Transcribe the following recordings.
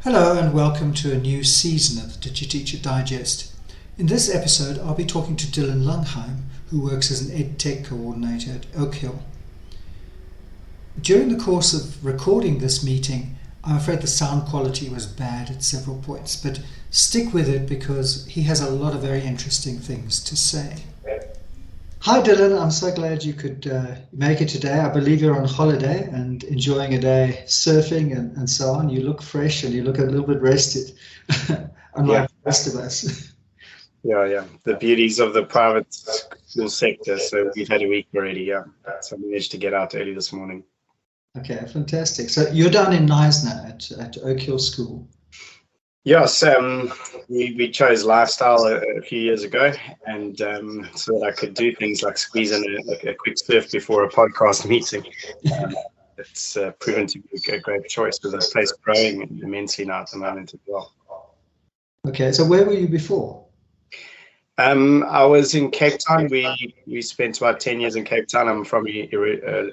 Hello and welcome to a new season of the DigiTeacher Digest. In this episode I'll be talking to Dylan Langheim, who works as an EdTech coordinator at Oak Hill. During the course of recording this meeting, I'm afraid the sound quality was bad at several points, but stick with it because he has a lot of very interesting things to say. Hi Dylan, I'm so glad you could make it today. I believe you're on holiday and enjoying a day surfing and so on. You look fresh and you look a little bit rested, unlike the rest of us. Yeah. The beauties of the private school sector. So we've had a week already, So I managed to get out early this morning. Okay, fantastic. So you're down in Knysna at Oak Hill School. Yes, we chose lifestyle a few years ago, and so that I could do things like squeeze in a quick surf before a podcast meeting. It's proven to be a great choice with the place growing immensely now at the moment as well. Okay, so where were you before? I was in Cape Town. We spent about 10 years in Cape Town. I'm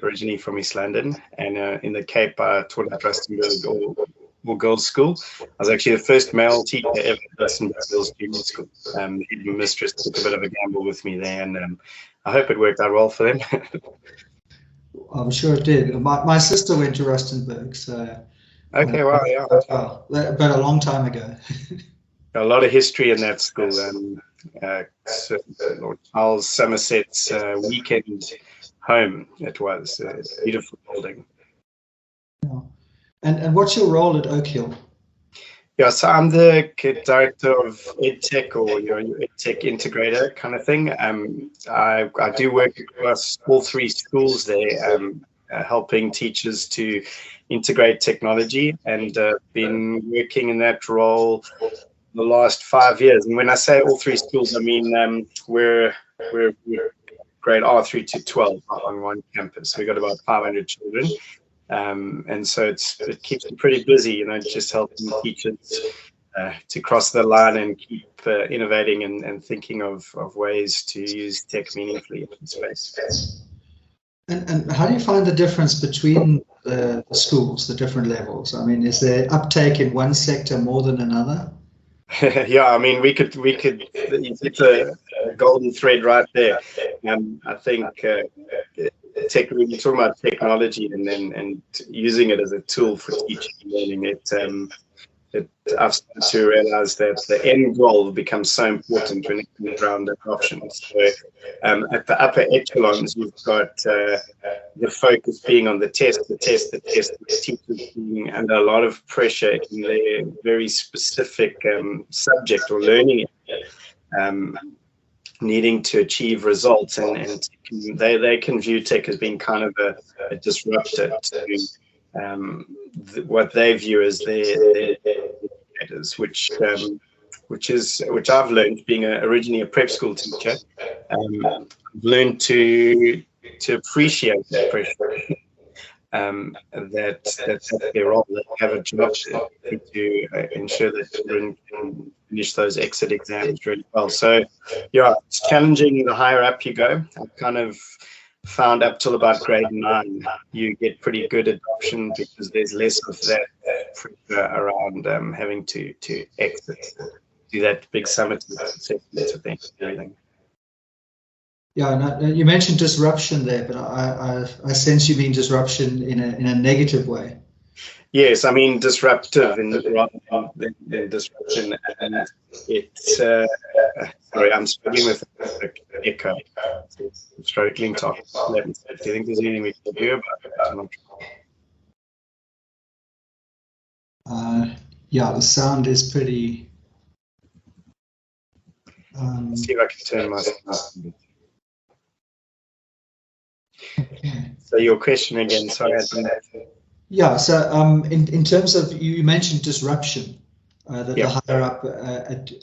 originally from East London, and in the Cape I taught at Rustenburg or girls' school. I was actually the first male teacher ever at Rustenburg Girls' Junior School. The mistress took a bit of a gamble with me there, and I hope it worked out well for them. I'm sure it did. My sister went to Rustenburg, so. Okay, wow, yeah. But a long time ago. A lot of history in that school. Lord Charles Somerset's weekend home. It was a beautiful building. Yeah. And what's your role at Oak Hill? Yeah, so I'm the director of EdTech, or your EdTech integrator kind of thing. I do work across all three schools there, helping teachers to integrate technology, and been working in that role the last 5 years. And when I say all three schools, I mean we're grade R through to 12 on one campus. We got about 500 children. And so it keeps me pretty busy, just helping teachers to cross the line and keep innovating and thinking of ways to use tech meaningfully in space. And how do you find the difference between the schools, the different levels? I mean, is there uptake in one sector more than another? Yeah, I mean, we could. It's a golden thread right there. I think. When you're talking about technology and using it as a tool for teaching and learning, I've started to realize that the end goal becomes so important when it comes around adoption. So at the upper echelons, you've got the focus being on the test, the teachers being under a lot of pressure in their very specific subject or learning area. Needing to achieve results, and they can view tech as being kind of a disruptor to what they view as their educators, which I've learned being originally a prep school teacher. I've learned to appreciate that pressure. That's their role. They have a job to ensure that children can finish those exit exams really well. So, yeah, it's challenging the higher up you go. I've kind of found up till about grade 9, you get pretty good adoption because there's less of that pressure around having to exit, do that big summit thing, everything. Yeah, and you mentioned disruption there, but I sense you mean disruption in a negative way. Yes, I mean disruptive rather than disruption, and it's. Sorry, I'm struggling with echo. I'm struggling to. Let me see. Do you think there's anything we can do about it? Yeah, the sound is pretty. Let's see if I can turn my sound. Okay. So your question again, sorry. Yeah, so in terms of, you mentioned disruption, the higher up,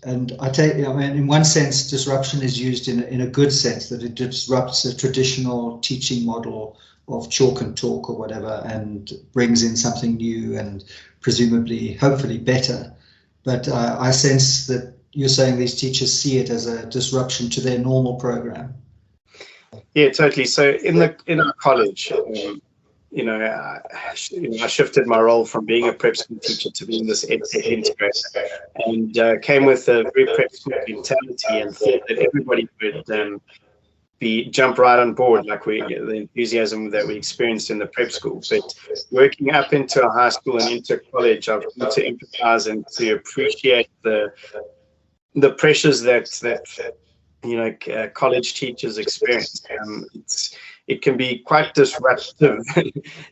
and I mean, in one sense, disruption is used in a good sense, that it disrupts a traditional teaching model of chalk and talk or whatever, and brings in something new and presumably, hopefully better. But I sense that you're saying these teachers see it as a disruption to their normal program. Yeah, totally. So in our college, I shifted my role from being a prep school teacher to being this EdTech integrator, and came with a very prep school mentality and thought that everybody would jump right on board, like the enthusiasm that we experienced in the prep school. But working up into a high school and into college, I've come to empathize and to appreciate the pressures that college teachers experience. It can be quite disruptive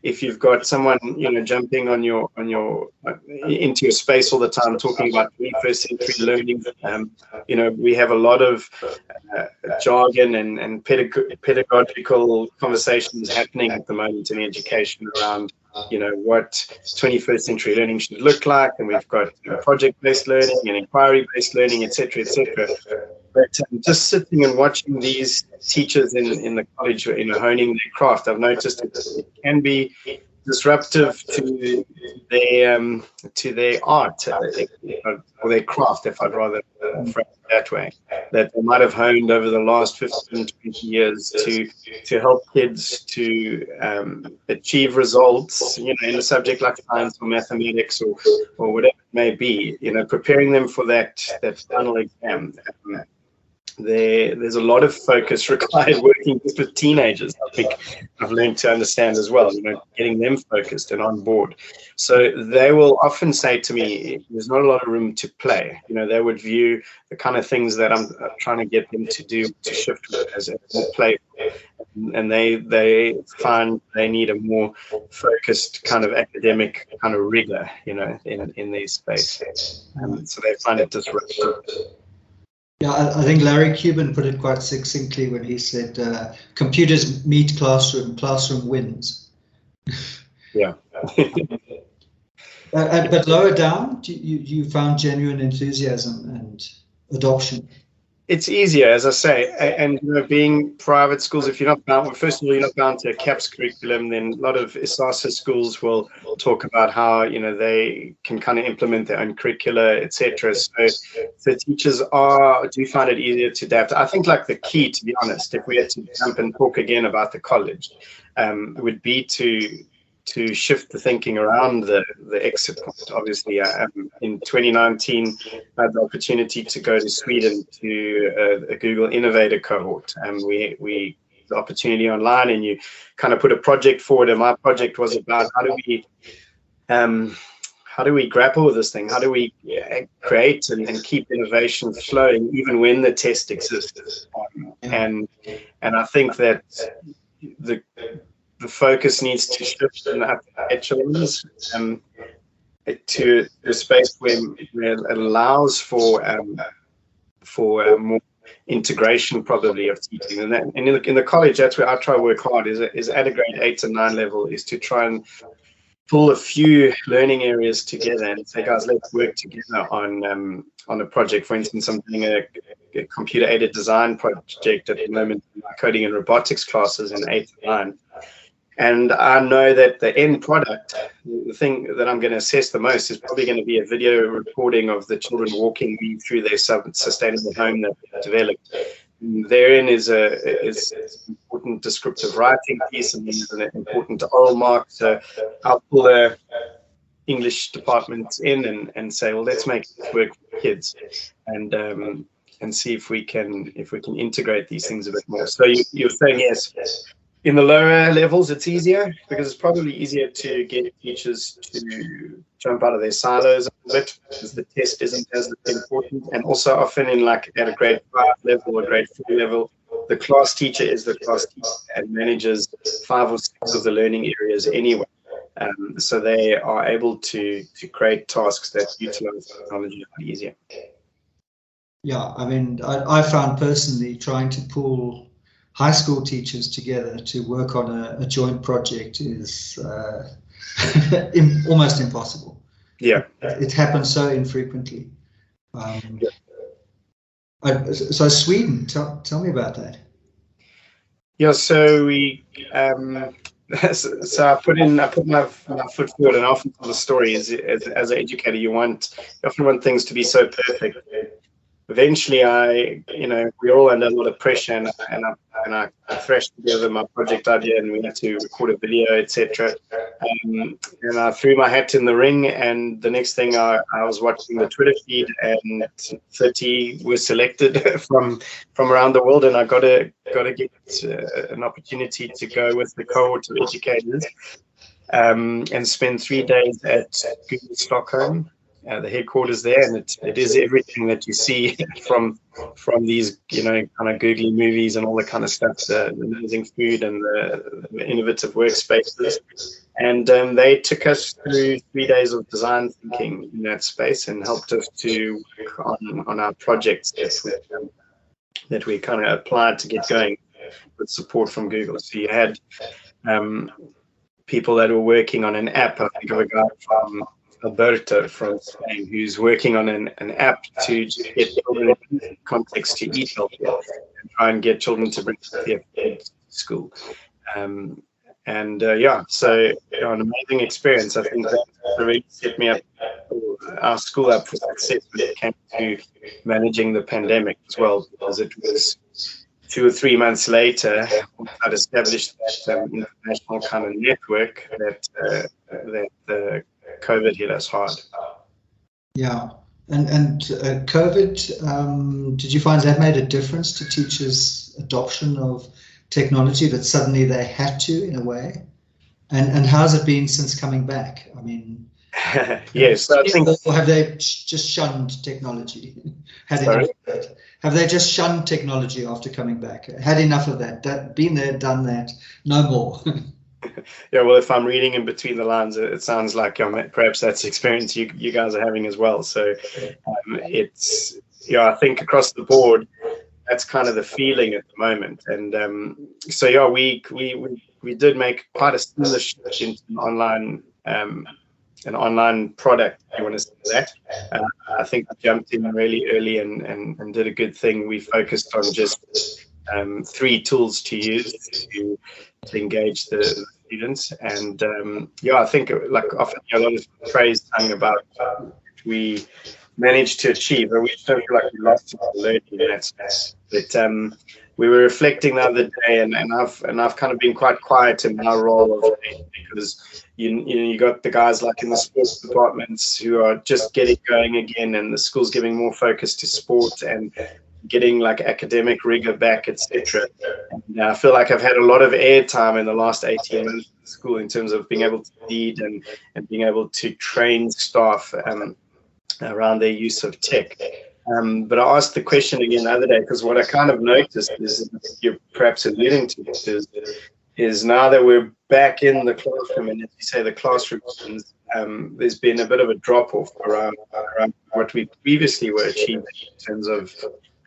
if you've got someone jumping on your into your space all the time, talking about 21st century learning. We have a lot of jargon and pedagogical conversations happening at the moment in education around what 21st century learning should look like, and we've got project-based learning and inquiry-based learning, etc., etc. But just sitting and watching these teachers in the college, honing their craft, I've noticed it can be disruptive to their art or their craft, if I'd rather phrase it that way, that they might have honed over the last 15, 20 years to help kids to achieve results, in a subject like science or mathematics or whatever it may be, preparing them for that final exam. There's a lot of focus required working with teenagers. I think I've learned to understand as well, getting them focused and on board. So they will often say to me, there's not a lot of room to play. They would view the kind of things that I'm trying to get them to do, to shift with as a play. And they find they need a more focused kind of academic kind of rigor, in their space. So they find it disruptive. Yeah, I think Larry Cuban put it quite succinctly when he said, computers meet classroom wins. Yeah. But lower down, you found genuine enthusiasm and adoption. It's easier, as I say, and being private schools, if you're not bound, first of all, you're not bound to a CAPS curriculum, then a lot of ISASA schools will talk about how, they can kind of implement their own curricula, etc. So teachers do find it easier to adapt. I think like the key, to be honest, if we had to jump and talk again about the college, would be to shift the thinking around the exit point. Obviously, in 2019, I had the opportunity to go to Sweden to a Google Innovator cohort, and we the opportunity online, and you kind of put a project forward. And my project was about how do we grapple with this thing? How do we create and keep innovation flowing even when the test exists? And I think that the focus needs to shift in the echelons to a space where it allows for more integration, probably, of teaching. And in the college, that's where I try to work hard. Is at a grade 8 to 9 level, is to try and pull a few learning areas together and say, guys, let's work together on a project. For instance, I'm doing a computer-aided design project at the moment, coding and robotics classes in 8 to 9. And I know that the end product, the thing that I'm going to assess the most, is probably going to be a video recording of the children walking me through their sustainable home that they've developed. And therein is an important descriptive writing piece, and there's an important oral mark. So I'll pull the English department in and say, well, let's make it work for kids, and see if we can integrate these things a bit more. So you're saying yes. In the lower levels, it's easier because it's probably easier to get teachers to jump out of their silos a bit because the test isn't as important. And also often at a grade 5 level or grade 4 level, the class teacher is the class teacher and manages 5 or 6 of the learning areas anyway. So they are able to create tasks that utilize technology a lot easier. Yeah, I mean, I found personally trying to pull high school teachers together to work on a joint project is almost impossible. Yeah, it happens so infrequently. So Sweden, tell me about that. Yeah, so we so I put my foot forward, and often the story is as an educator, you often want things to be so perfect. Eventually, we're all under a lot of pressure, and and I thrashed together my project idea, and we had to record a video, etc. And I threw my hat in the ring, and the next thing I was watching the Twitter feed, and 30 were selected from around the world, and I got to get an opportunity to go with the cohort of educators and spend 3 days at Google Stockholm, the headquarters there, and it is everything that you see from these, kind of googly movies and all the kind of stuff, the amazing food and the innovative workspaces. And they took us through 3 days of design thinking in that space and helped us to work on our projects that we kind of applied to get going with support from Google. So you had people that were working on an app. I think of a guy from Alberto from Spain who's working on an app to get children in context to eat healthier and try and get children to bring healthier food to school. So an amazing experience. I think that really set me up, our school up for success when it came to managing the pandemic as well, because it was 2 or 3 months later I'd established that international kind of network that COVID hit us hard. Yeah, and COVID, did you find that made a difference to teachers' adoption of technology, that suddenly they had to, in a way? And how's it been since coming back? I mean, yes, I think. Or have they just shunned technology? Have they just shunned technology after coming back? Had enough of that? Been there, done that, no more. Yeah, well, if I'm reading in between the lines, it sounds like perhaps that's the experience you guys are having as well. So I think across the board, that's kind of the feeling at the moment. And we did make quite a similar shift into an online product, if you want to say that. I think we jumped in really early and did a good thing. We focused on just 3 tools to use to engage the students, and I think often a lot of praise coming about we managed to achieve, but we don't feel like we lost learning in that sense. But we were reflecting the other day, and I've kind of been quite quiet in my role of it, because you got the guys like in the sports departments who are just getting going again, and the school's giving more focus to sport and getting like academic rigor back, etc. And I feel like I've had a lot of airtime in the last 18 months at school in terms of being able to lead and being able to train staff around their use of tech. But I asked the question again the other day, because what I kind of noticed is, you're perhaps alluding to this, is now that we're back in the classroom, and as you say, the classroom, there's been a bit of a drop-off around what we previously were achieving in terms of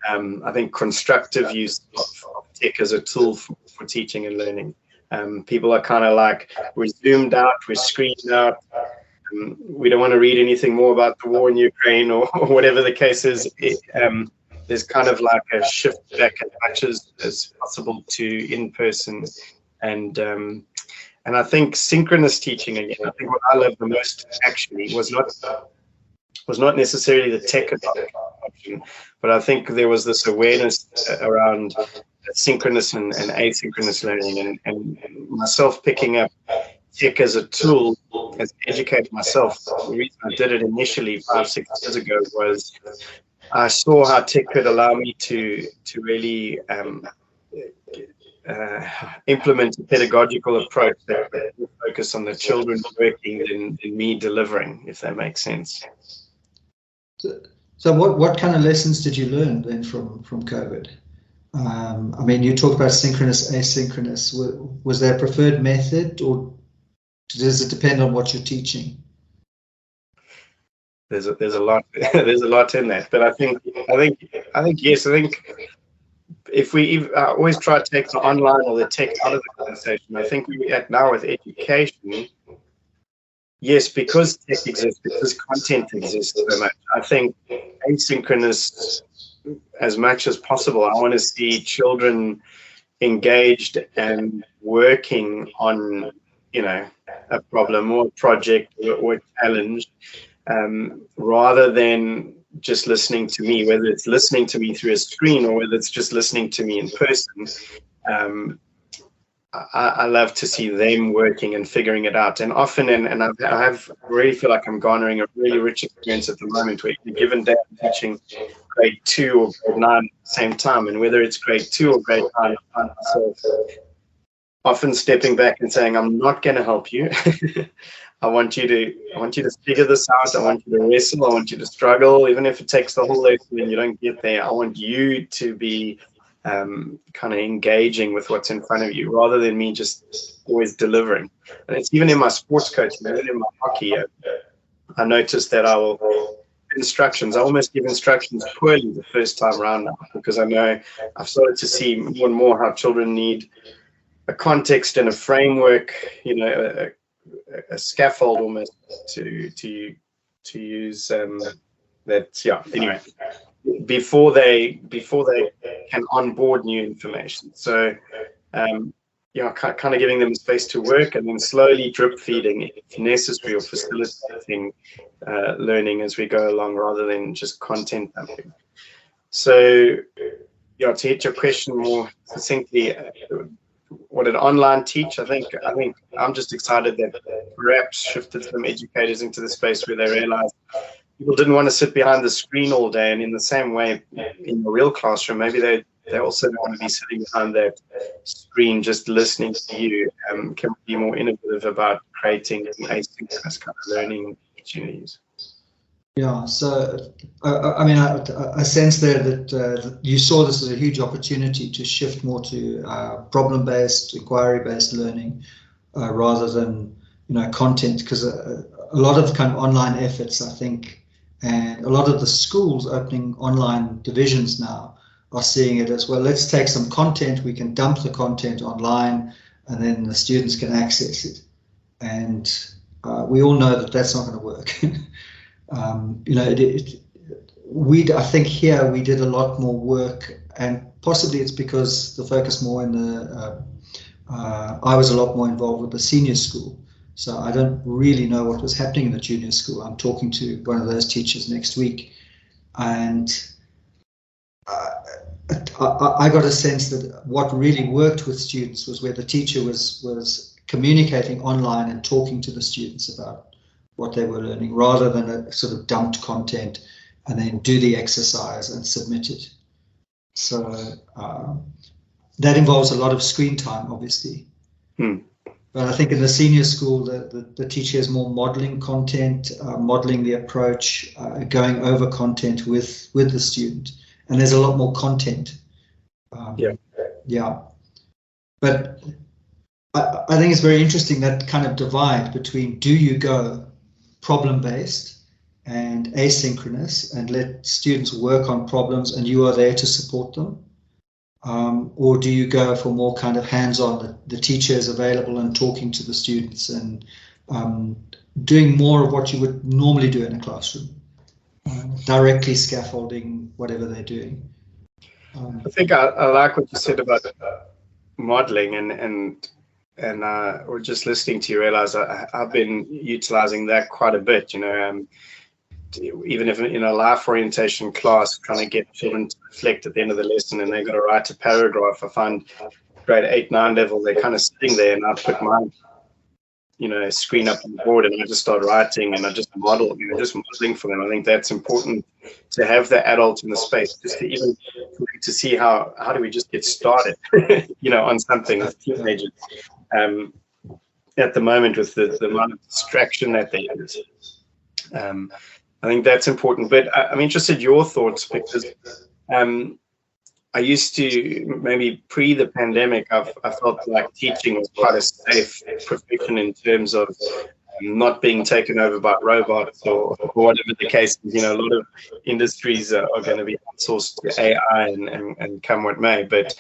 I think constructive use of tech as a tool for teaching and learning. People are kind of like, we're zoomed out, we're screened out, we don't want to read anything more about the war in Ukraine or whatever the case is. There's kind of like a shift back as much as possible to in-person, and I think synchronous teaching again. I think what I loved the most actually was not necessarily the tech adoption, but I think there was this awareness around synchronous and asynchronous learning, and myself picking up tech as a tool, as an educator myself. The reason I did it initially 5-6 years ago was I saw how tech could allow me to really implement a pedagogical approach that would focus on the children working than me delivering, if that makes sense. So what kind of lessons did you learn then from COVID? I mean, you talked about synchronous, asynchronous. Was there a preferred method, or does it depend on what you're teaching? There's a lot there's a lot in that, but I think yes. I think if we always try to take the online or the tech out of the conversation, I think we at now with education. Yes, because tech exists, because content exists so much, I think asynchronous as much as possible. I want to see children engaged and working on, a problem or a project or a challenge, rather than just listening to me, whether it's listening to me through a screen or whether it's just listening to me in person. I love to see them working and figuring it out. And often, and I really feel like I'm garnering a really rich experience at the moment where a given day I'm teaching grade 2 or grade 9 at the same time. And whether it's grade 2 or grade 9, I find myself often stepping back and saying, I'm not going to help you. I want you to figure this out. I want you to wrestle. I want you to struggle. Even if it takes the whole lesson and you don't get there, I want you to be kind of engaging with what's in front of you rather than me just always delivering. And it's even in my sports coaching, even in my hockey, I noticed that I will instructions. I almost give instructions poorly the first time around now, because I know I've started to see more and more how children need a context and a framework, you know, a scaffold almost to use that. Yeah. Anyway, before they can onboard new information. So, you know, kind of giving them space to work and then slowly drip feeding if necessary or facilitating learning as we go along rather than just content dumping. So, yeah, to hit your question more succinctly, what an online teach, I think I'm just excited that perhaps shifted some educators into the space where they realized people didn't want to sit behind the screen all day, and in the same way in the real classroom, maybe they also don't want to be sitting behind that screen just listening to you. Can be more innovative about creating asynchronous kind of learning opportunities. Yeah, so I mean, I sense there that you saw this as a huge opportunity to shift more to problem-based, inquiry-based learning rather than, you know, content, because a lot of kind of online efforts, I think, and a lot of the schools opening online divisions now are seeing it as, well, let's take some content, we can dump the content online, and then the students can access it. And we all know that that's not going to work. You know, I think here we did a lot more work, and possibly it's because the focus more in the, I was a lot more involved with the senior school. So I don't really know what was happening in the junior school. I'm talking to one of those teachers next week, and I got a sense that what really worked with students was where the teacher was communicating online and talking to the students about what they were learning, rather than a sort of dumped content and then do the exercise and submit it. So that involves a lot of screen time, obviously. But I think in the senior school, the teacher is more modeling content, modeling the approach, going over content with the student. And there's a lot more content. Yeah. But I think it's very interesting, that kind of divide between, do you go problem-based and asynchronous and let students work on problems and you are there to support them? Or do you go for more kind of hands-on, the teacher is available and talking to the students and doing more of what you would normally do in a classroom, directly scaffolding whatever they're doing? I think I like what you said about modeling, and or just listening to you realize I've been utilizing that quite a bit, you know, even if in a life orientation class, trying to get children to reflect at the end of the lesson and they've got to write a paragraph. I find grade 8, 9 level, they're kind of sitting there, and I put my, you know, screen up on the board and I just start writing and I just model, you know, just modeling for them. I think that's important to have the adult in the space, just to even to see how do we just get started, you know, on something with teenagers. At the moment, with the amount of distraction that they use, I think that's important. But I'm interested in your thoughts, because I used to, maybe pre the pandemic, I felt like teaching was quite a safe profession in terms of not being taken over by robots or whatever the case is. You know, a lot of industries are going to be outsourced to AI and come what may. But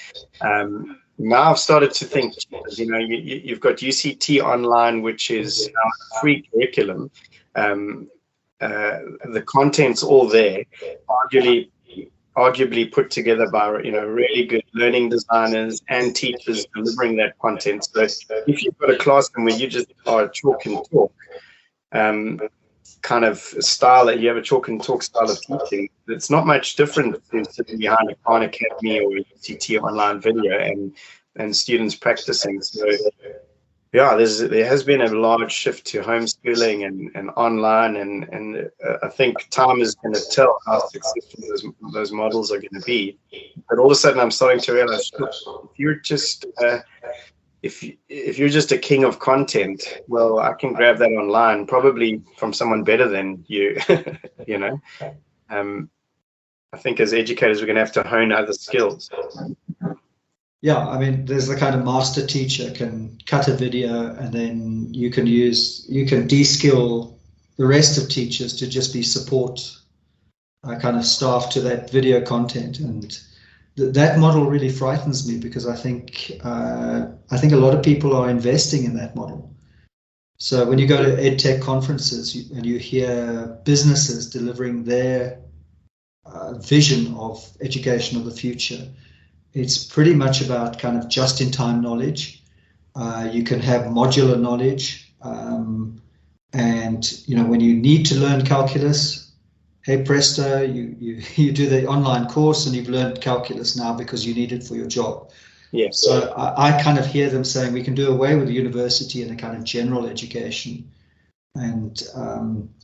now I've started to think, you know, you've got UCT Online, which is now free curriculum. The content's all there, arguably put together by, you know, really good learning designers and teachers delivering that content. So if you've got a classroom where you just are chalk and talk kind of style, that you have a chalk and talk style of teaching, it's not much different to sitting behind a Khan Academy or a UCT Online video and and students practicing. So yeah, there has been a large shift to homeschooling and online, and I think time is going to tell how successful those models are going to be. But all of a sudden, I'm starting to realize, if you're just if you're just a king of content, well, I can grab that online, probably from someone better than you. You know, I think as educators, we're going to have to hone other skills. Yeah, I mean, there's the kind of master teacher can cut a video, and then you can de-skill the rest of teachers to just be support kind of staff to that video content. And that model really frightens me, because I think a lot of people are investing in that model. So when you go to EdTech conferences and you hear businesses delivering their vision of education of the future, it's pretty much about kind of just-in-time knowledge. You can have modular knowledge, and when you need to learn calculus, hey presto, you do the online course and you've learned calculus now because you need it for your job. Yeah. So I kind of hear them saying we can do away with the university and a kind of general education, and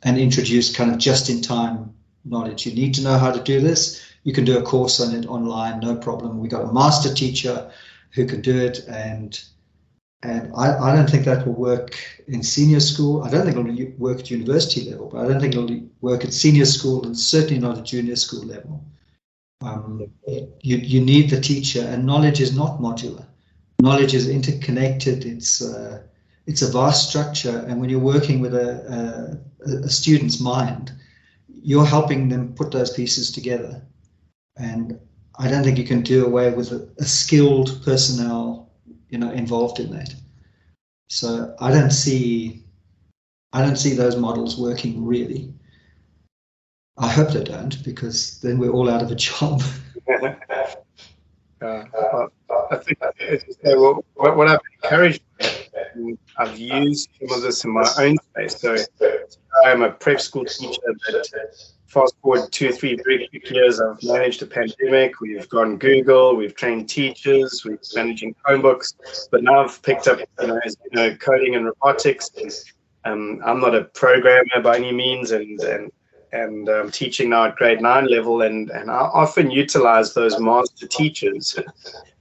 introduce kind of just-in-time knowledge. You need to know how to do this. You can do a course on it online, no problem. We got a master teacher who can do it, and I don't think that will work in senior school. I don't think it'll work at university level, but I don't think it'll work at senior school, and certainly not at junior school level. You need the teacher, and knowledge is not modular. Knowledge is interconnected. It's a vast structure, and when you're working with a student's mind, you're helping them put those pieces together. And I don't think you can do away with a skilled personnel, involved in that. So I don't see those models working really. I hope they don't, because then we're all out of a job. I think what I've encouraged, I've used some of this in my own space. So I'm a prep school teacher, but fast forward 2-3 very quick years, I've managed a pandemic. We've gone Google, we've trained teachers, we're managing Chromebooks, but now I've picked up, as you know, coding and robotics. I'm not a programmer by any means, and I'm teaching now at grade 9 level, and I often utilize those master teachers.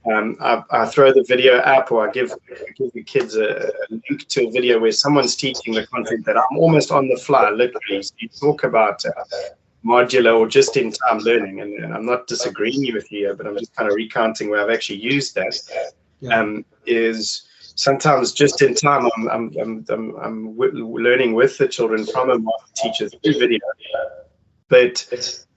I throw the video app, or I give the kids a link to a video where someone's teaching the content that I'm almost on the fly, literally. So you talk about modular or just-in-time learning, and I'm not disagreeing with you here, but I'm just kind of recounting where I've actually used that. Yeah. Is sometimes just in time I'm learning with the children from a master teacher through video, but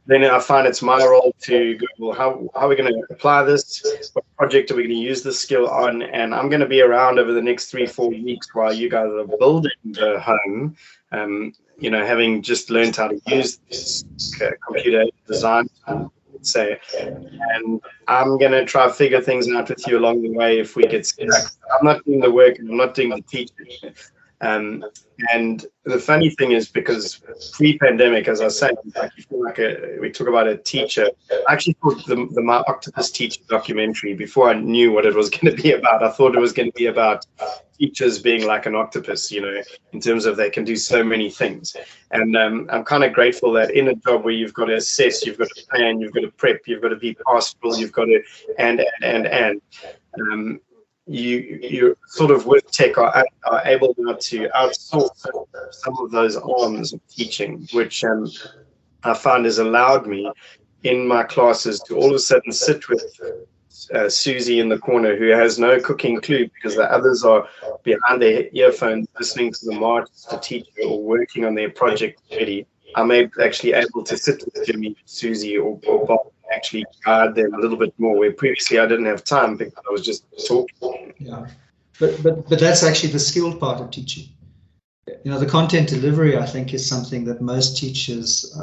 then I find it's my role to go, well, how are we going to apply this? What project are we going to use this skill on? And I'm going to be around over the next 3-4 weeks while you guys are building the home, having just learned how to use this computer design, say, and I'm going to try to figure things out with you along the way if we get stuck. I'm not doing the work and I'm not doing the teaching. And the funny thing is, because pre-pandemic, as I said, like you feel like we talk about a teacher. I actually thought the My Octopus Teacher documentary, before I knew what it was going to be about, I thought it was going to be about teachers being like an octopus, in terms of they can do so many things. And I'm kind of grateful that in a job where you've got to assess, you've got to plan, you've got to prep, you've got to be pastoral, you've got to and you sort of with tech are able now to outsource some of those arms of teaching, which I found has allowed me in my classes to all of a sudden sit with Susie in the corner, who has no cooking clue because the others are behind their earphones listening to the master teacher or working on their project already. I'm actually able to sit with Jimmy, Susie, or Bob, actually guide them a little bit more, where previously I didn't have time because I was just talking. Yeah, but that's actually the skilled part of teaching. The content delivery, I think, is something that most teachers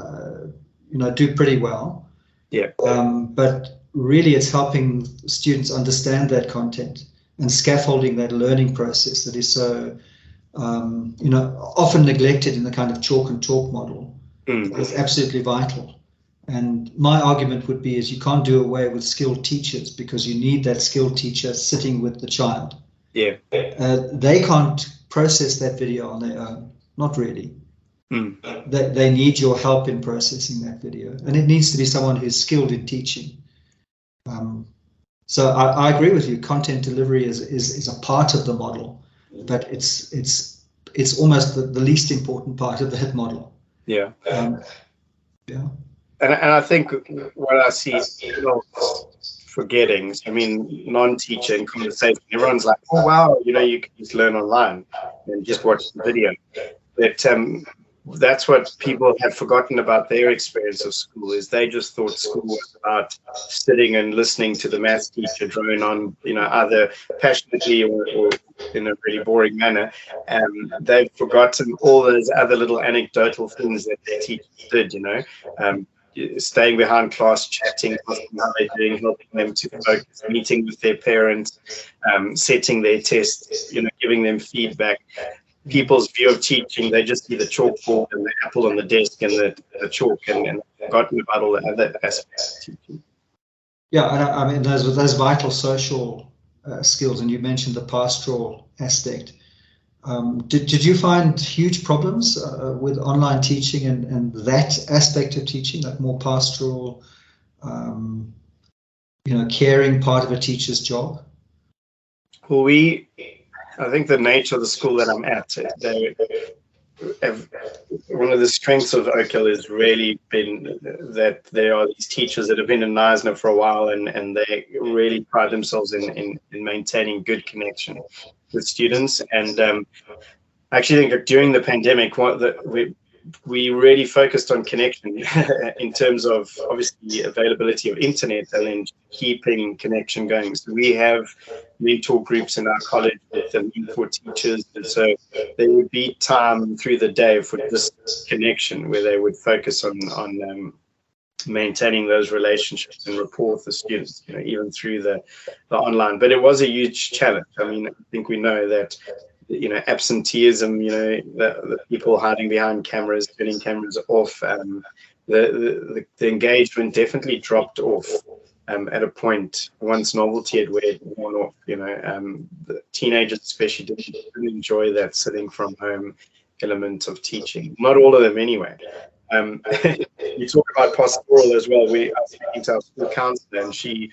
do pretty well. Yeah. But really it's helping students understand that content and scaffolding that learning process that is so often neglected in the kind of chalk and talk model. It's absolutely vital. And my argument would be is you can't do away with skilled teachers, because you need that skilled teacher sitting with the child. Yeah. They can't process that video on their own, not really. They need your help in processing that video, and it needs to be someone who's skilled in teaching. So I agree with you. Content delivery is a part of the model, but it's almost the least important part of that model. Yeah. Yeah. And I think what I see people forgetting, I mean, non-teaching conversation, everyone's like, oh, wow, you know, you can just learn online and just watch the video. But that's what people have forgotten about their experience of school, is they just thought school was about sitting and listening to the maths teacher drone on, you know, either passionately or in a really boring manner. They've forgotten all those other little anecdotal things that their teachers did, you know. Staying behind class, chatting, asking how they're doing, helping them to focus, meeting with their parents, setting their tests, you know, giving them feedback. People's view of teaching, they just see the chalkboard and the apple on the desk and the chalk, and forgotten about all the other aspects of teaching. Yeah, and I mean, those vital social skills, and you mentioned the pastoral aspect. Did you find huge problems with online teaching and that aspect of teaching, that more pastoral, you know, caring part of a teacher's job? Well, I think the nature of the school that I'm at, one of the strengths of Oak Hill has really been that there are these teachers that have been in Knysna for a while, and they really pride themselves in maintaining good connection with students. And I actually think during the pandemic, we really focused on connection in terms of obviously availability of internet and then keeping connection going. So we have mentor groups in our college with the mentor teachers, and so there would be time through the day for this connection where they would focus on maintaining those relationships and rapport with the students, you know, even through the online. But it was a huge challenge. I mean, I think we know that, you know, absenteeism, you know, the people hiding behind cameras, turning cameras off, the engagement definitely dropped off at a point once novelty had worn off. You know, the teenagers especially didn't enjoy that sitting from home element of teaching. Not all of them anyway. You talk about pastoral as well. I was speaking to our school counselor, and she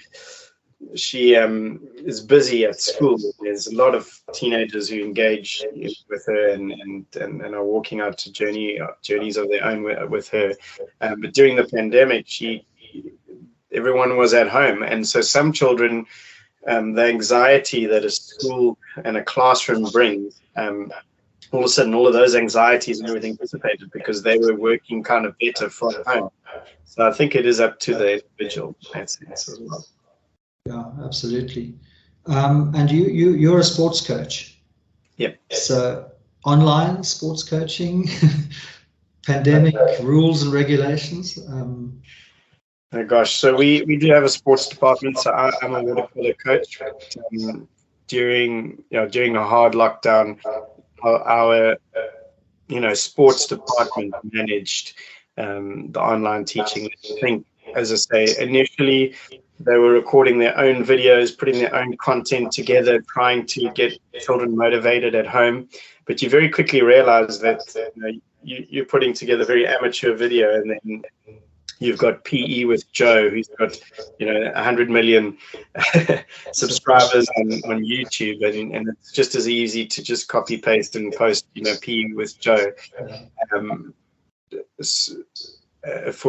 is busy at school. There's a lot of teenagers who engage with her and are walking out to journeys of their own with her. But during the pandemic, everyone was at home, and so some children, the anxiety that a school and a classroom brings, all of a sudden all of those anxieties and everything dissipated because they were working kind of better from home. So I think it is up to the individual in that sense as well. Yeah, absolutely. And you're a sports coach. Yep. So online sports coaching, pandemic rules and regulations. Oh gosh, so we do have a sports department. So I'm a water polo coach. During a hard lockdown, our sports department managed the online teaching. I think, as I say, initially they were recording their own videos, putting their own content together, trying to get children motivated at home. But you very quickly realize that you're putting together very amateur video, and then you've got PE with Joe, who's got 100 million subscribers on YouTube, and it's just as easy to just copy paste and post PE with Joe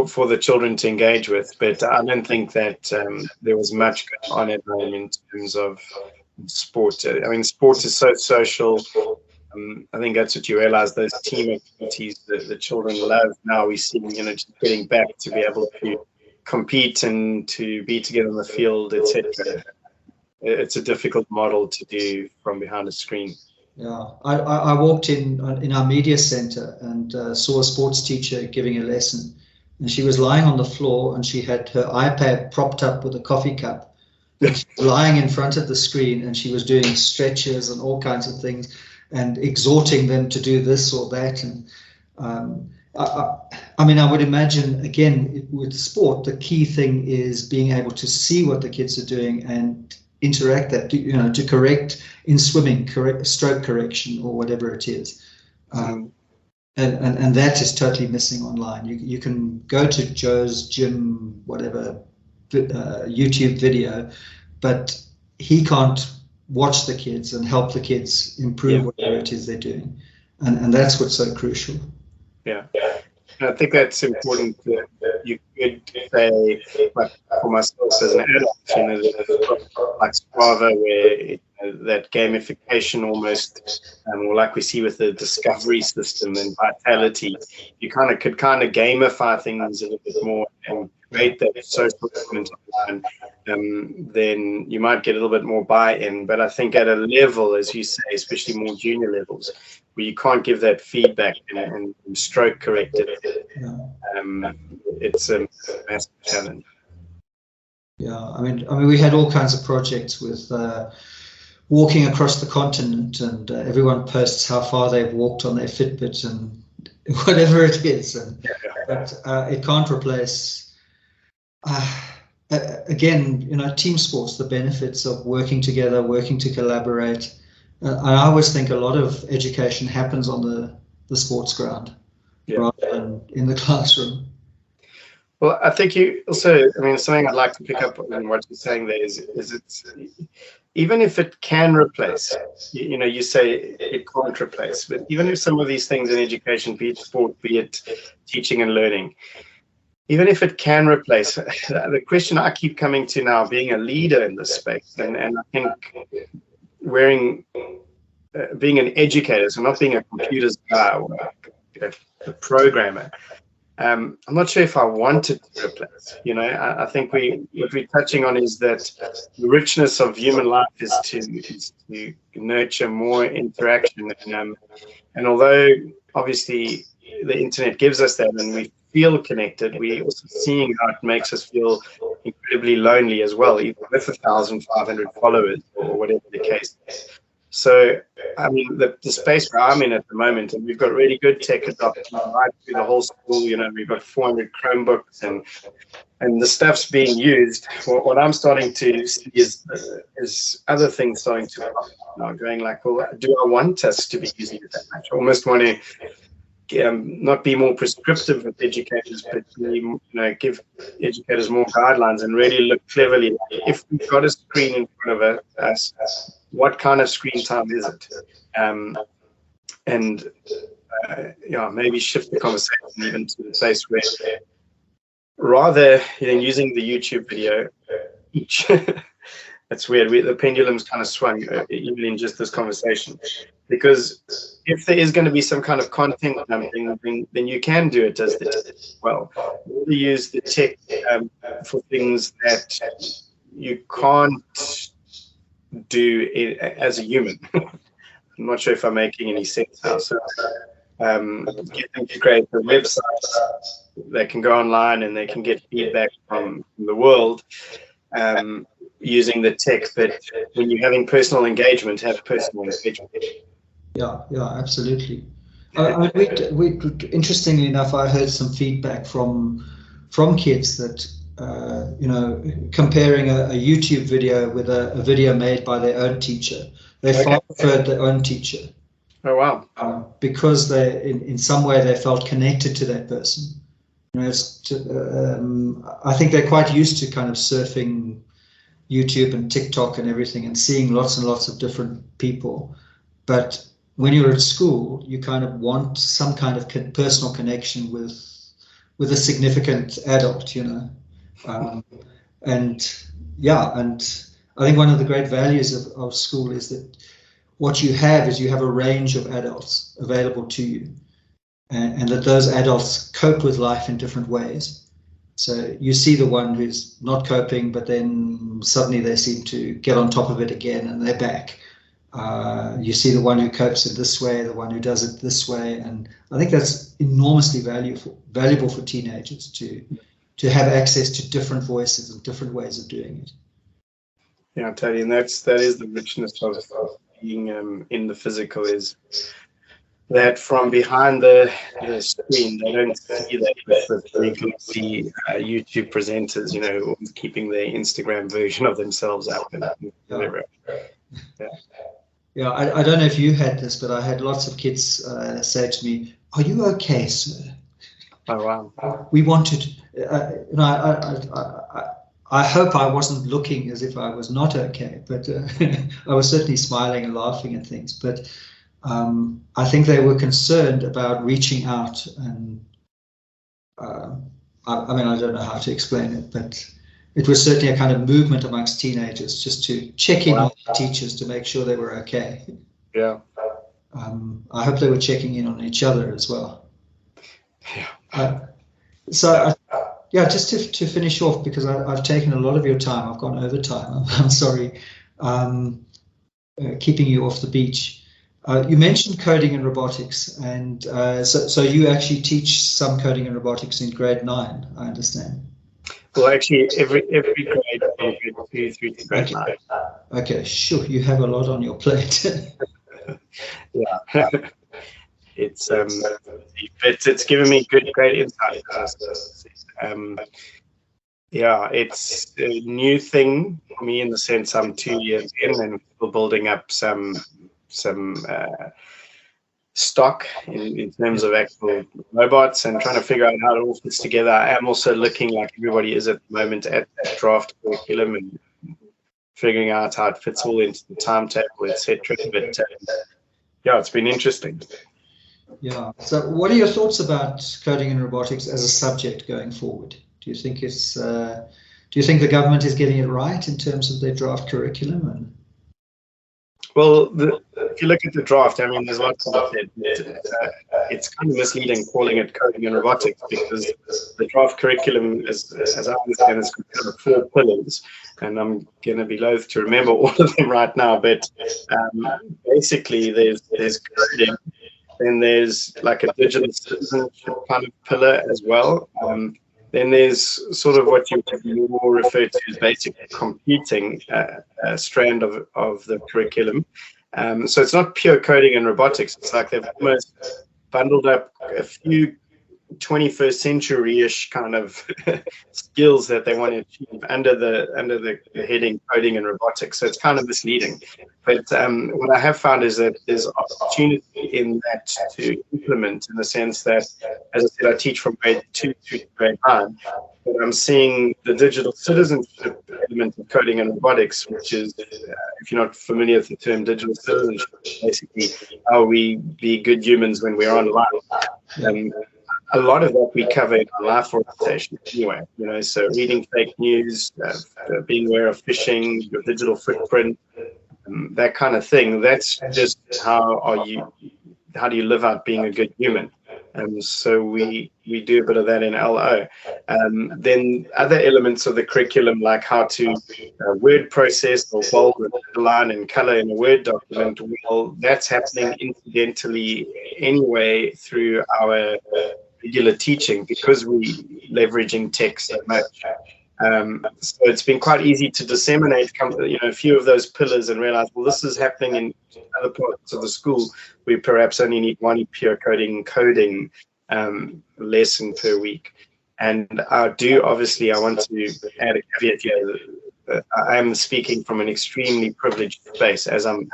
for the children to engage with. But I don't think that there was much going on at home in terms of sport. I mean, sport is so social. I think that's what you realize, those team activities that the children love. Now we see, just getting back to be able to compete and to be together on the field, etc. It's a difficult model to do from behind a screen. Yeah, I walked in our media center and saw a sports teacher giving a lesson, and she was lying on the floor and she had her iPad propped up with a coffee cup, lying in front of the screen, and she was doing stretches and all kinds of things, and exhorting them to do this or that, and I mean, I would imagine, again, with sport, the key thing is being able to see what the kids are doing and interact that, to correct in swimming, correct stroke correction or whatever it is. And that is totally missing online. You can go to Joe's gym, whatever, YouTube video, but he can't watch the kids and help the kids improve whatever it is they're doing. And that's what's so crucial. Yeah. I think that's important. You could say, like for myself as an adult, like Strava, where that gamification almost, or like we see with the discovery system and vitality, you could gamify things a little bit more and create that social element online. Then you might get a little bit more buy-in. But I think at a level, as you say, especially more junior levels, where you can't give that feedback and stroke correct it, it's a massive challenge. Yeah, I mean, we had all kinds of projects with walking across the continent, and everyone posts how far they've walked on their Fitbit and whatever it is, but it can't replace. Again, team sports, the benefits of working together, working to collaborate. I always think a lot of education happens on the sports ground rather than in the classroom. Well, I think you also, something I'd like to pick up on what you're saying there is it's, even if it can replace, you say it can't replace, but even if some of these things in education, be it sport, be it teaching and learning, even if it can replace, the question I keep coming to now, being a leader in this space, and I think being an educator, so not being a computers guy or a programmer, I'm not sure if I want it to replace. I think what we're touching on is that the richness of human life is to nurture more interaction. And although obviously the internet gives us that and we feel connected, we're also seeing how it makes us feel incredibly lonely as well, even with 1,500 followers or whatever the case is. So, the space where I'm in at the moment, and we've got really good tech adopted right through the whole school. We've got 400 Chromebooks and the stuff's being used. What I'm starting to see is other things starting to pop up now, going like, well, do I want us to be using it that much? I almost want to not be more prescriptive with educators, but give educators more guidelines and really look cleverly. If we've got a screen in front of us, what kind of screen time is it? Maybe shift the conversation even to the place where, rather than using the YouTube video each, that's weird. The pendulum's kind of swung even in just this conversation, because if there is going to be some kind of content dumping, then you can do it as the tech as well. You use the tech for things that you can't do as a human. I'm not sure if I'm making any sense now. So get them to create a website. They can go online and they can get feedback from the world using the tech. But when you're having personal engagement, have personal engagement. Yeah, absolutely. Interestingly enough, I heard some feedback from kids that comparing a YouTube video with a video made by their own teacher, they far preferred their own teacher. Oh wow! Because they, in some way, they felt connected to that person. I think they're quite used to kind of surfing YouTube and TikTok and everything and seeing lots and lots of different people, but when you're at school, you kind of want some kind of personal connection with a significant adult, and I think one of the great values of school is that what you have a range of adults available to you, and that those adults cope with life in different ways. So you see the one who's not coping, but then suddenly they seem to get on top of it again and they're back. You see the one who copes it this way, the one who does it this way, and I think that's enormously valuable for teenagers to have access to different voices and different ways of doing it. Yeah, totally, and that is the richness of being in the physical, is that from behind the screen, they don't see that with the frequency YouTube presenters, you know, always keeping their Instagram version of themselves up and whatever. Yeah, I don't know if you had this, but I had lots of kids say to me, "Are you okay, sir?" Oh wow! We wanted, I hope I wasn't looking as if I was not okay, but I was certainly smiling and laughing at things. But I think they were concerned about reaching out, and I mean, I don't know how to explain it, but it was certainly a kind of movement amongst teenagers just to check in on teachers to make sure they were okay. Yeah. I hope they were checking in on each other as well. Yeah. Yeah, just to finish off, because I've taken a lot of your time. I've gone over time. I'm sorry, keeping you off the beach. You mentioned coding and robotics, and so you actually teach some coding and robotics in grade 9, I understand. Well, actually, every grade from grade 2 through to grade 9. Okay, sure. You have a lot on your plate. Yeah. It's it's given me great insight. Yeah, it's a new thing for me in the sense I'm 2 years in and still building up some stock in terms of actual robots and trying to figure out how it all fits together. I am also looking, like everybody is at the moment, at that draft curriculum and figuring out how it fits all into the timetable, etc. But yeah, it's been interesting. Yeah. So, what are your thoughts about coding and robotics as a subject going forward? Do you think it's do you think the government is getting it right in terms of their draft curriculum? And well, if you look at the draft, I mean, there's lots of it. It's kind of misleading calling it coding and robotics because the draft curriculum, as I understand, has got kind of 4 pillars, and I'm going to be loath to remember all of them right now. But basically, there's coding, then there's like a digital citizenship kind of pillar as well. Then there's sort of what you would more refer to as basic computing strand of the curriculum. So it's not pure coding and robotics. It's like they've almost bundled up a few 21st century-ish kind of skills that they want to achieve under the heading coding and robotics. So it's kind of misleading. But what I have found is that there's opportunity in that to implement, in the sense that, as I said, I teach from grade 2 through to grade 9. But I'm seeing the digital citizenship element of coding and robotics, which is, if you're not familiar with the term digital citizenship, basically how we be good humans when we're online. A lot of that we cover in our life orientation anyway, you know, so reading fake news, being aware of phishing, your digital footprint, that kind of thing. That's just how do you live out being a good human? So we do a bit of that in LO. Then other elements of the curriculum, like how to word process or bold and underline and color in a Word document, well, that's happening incidentally anyway through our regular teaching because we're leveraging text so much. So it's been quite easy to disseminate, a few of those pillars and realize, well, this is happening in other parts of the school. We perhaps only need one pure coding lesson per week. And I want to add a caveat here. I am speaking from an extremely privileged space. As I'm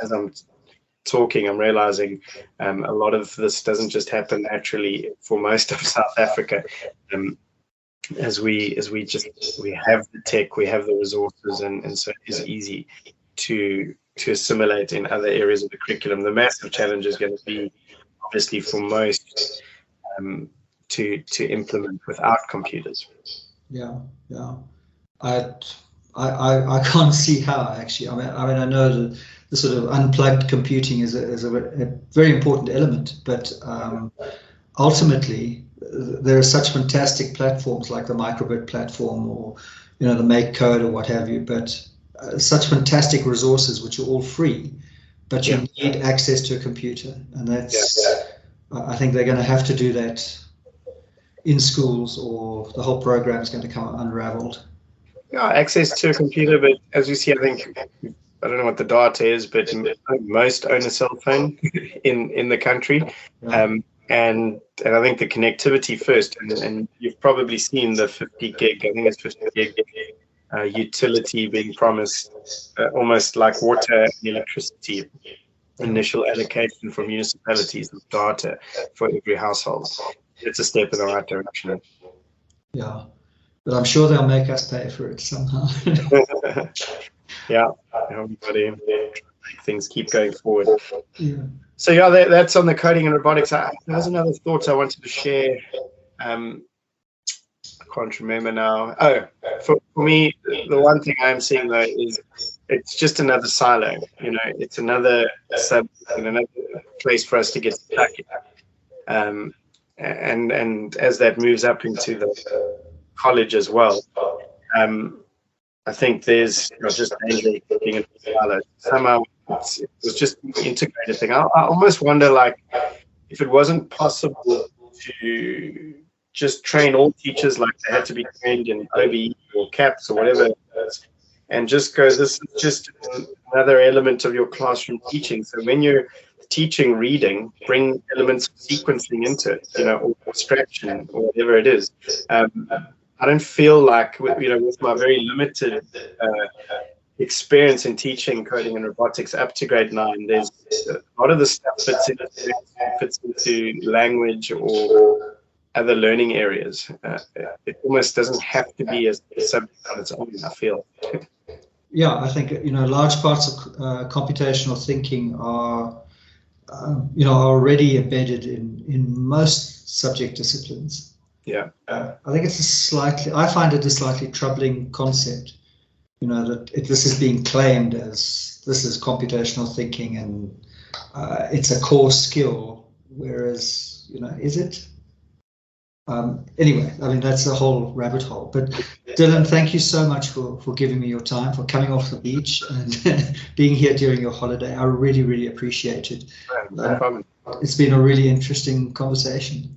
talking, I'm realizing a lot of this doesn't just happen naturally for most of South Africa. As we have the tech, we have the resources, and so it is easy to assimilate in other areas of the curriculum. The massive challenge is going to be obviously for most to implement without computers. Yeah. I can't see how, actually. I mean, I know the sort of unplugged computing is a very important element, but ultimately there are such fantastic platforms like the Microbit platform or the Make Code or what have you, but such fantastic resources which are all free, but you need access to a computer, and that's I think they're going to have to do that in schools, or the whole program is going to come unraveled. Yeah, access to a computer, but as you see, I think I don't know what the data is, but most own a cell phone in the country. Yeah. And I think the connectivity first, and you've probably seen the 50 gig, I think it's 50 gig utility being promised, almost like water and electricity, initial allocation for municipalities of data for every household. It's a step in the right direction. Yeah, but I'm sure they'll make us pay for it somehow. Yeah, everybody, things keep going forward. Yeah. So yeah, that's on the coding and robotics. There's another thought I wanted to share. I can't remember now. Oh, for me, the one thing I'm seeing though is it's just another silo. You know, it's another another place for us to get stuck in. And as that moves up into the college as well, I think there's not just danger being in the silo. Somehow it was just an integrated thing. I almost wonder, like, if it wasn't possible to just train all teachers like they had to be trained in OBE or CAPS or whatever it is, and just go, this is just another element of your classroom teaching. So when you're teaching reading, bring elements of sequencing into it, you know, or abstraction or whatever it is. I don't feel like, you know, with my very limited experience in teaching coding and robotics up to grade 9, there's a lot of the stuff fits into language or other learning areas. It almost doesn't have to be a subject on its own, I feel. Yeah, I think, you know, large parts of computational thinking are, you know, are already embedded in most subject disciplines. Yeah. I think it's I find it a slightly troubling concept, you know, that this is being claimed as this is computational thinking and it's a core skill, whereas, you know, is it? Anyway, I mean, that's a whole rabbit hole. But Dylan, thank you so much for giving me your time, for coming off the beach and being here during your holiday. I really, really appreciate it. No problem. It's been a really interesting conversation.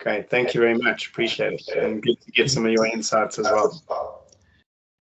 Okay, thank you very much. Appreciate it. And good to get some of your insights as well.